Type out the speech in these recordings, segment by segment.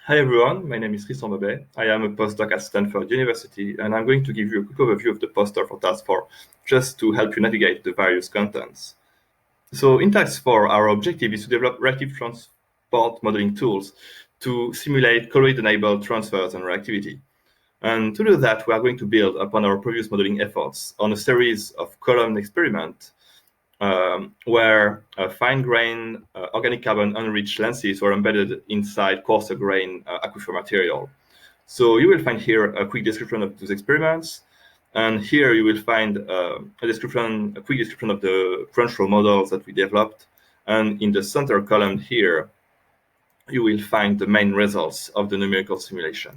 Hi everyone, my name is Tristan Babet. I am a postdoc at Stanford University, and I'm going to give you a quick overview of the poster for Task 4, just to help you navigate the various contents. So in Task 4, our objective is to develop reactive transport modeling tools to simulate colloid-enabled transfers and reactivity. And to do that, we are going to build upon our previous modeling efforts on a series of column experiments where fine-grained organic carbon unrich lenses were embedded inside coarser-grained aquifer material. So you will find here a quick description of those experiments, and here you will find a quick description of the Crunchroll models that we developed. And in the center column here, you will find the main results of the numerical simulation.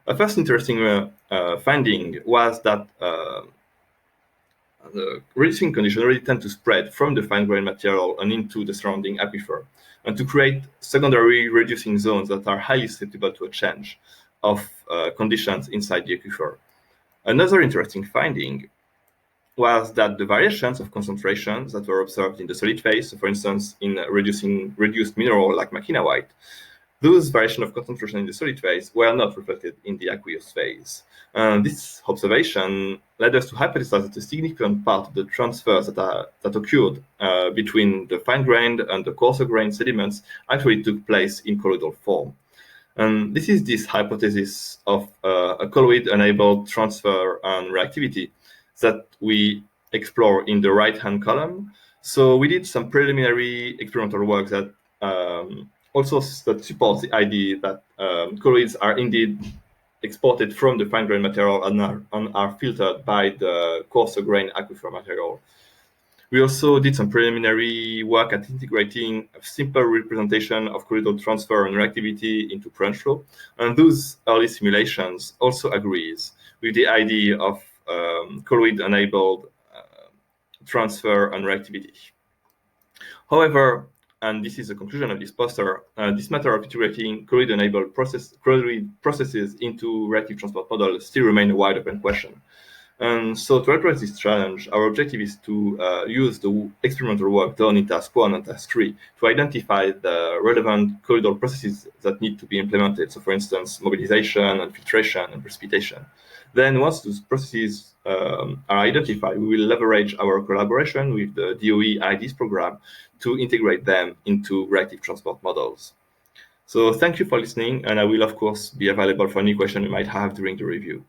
A first interesting finding was that the reducing conditions really tend to spread from the fine-grained material and into the surrounding aquifer, and to create secondary reducing zones that are highly susceptible to a change of conditions inside the aquifer. Another interesting finding was that the variations of concentrations that were observed in the solid phase, so for instance, in reduced mineral like makinawite, those variations of concentration in the solid phase were not reflected in the aqueous phase. This observation led us to hypothesize that a significant part of the transfers that occurred between the fine-grained and the coarser-grained sediments actually took place in colloidal form. And this is this hypothesis of a colloid-enabled transfer and reactivity that we explore in the right-hand column. So we did some preliminary experimental work that also that supports the idea that colloids are indeed exported from the fine-grained material and are filtered by the coarser-grained aquifer material. We also did some preliminary work at integrating a simple representation of colloidal transfer and reactivity into Crunchroll, and those early simulations also agrees with the idea of colloid-enabled transfer and reactivity. However, and this is the conclusion of this poster, this matter of integrating colloid-enabled processes into reactive transport models still remain a wide open question. And so to address this challenge, our objective is to use the experimental work done in Task 1 and Task 3 to identify the relevant colloidal processes that need to be implemented. So for instance, mobilization and filtration and precipitation. Then once those processes are identified, we will leverage our collaboration with the DOE IDES program to integrate them into reactive transport models. So thank you for listening, and I will of course be available for any question you might have during the review.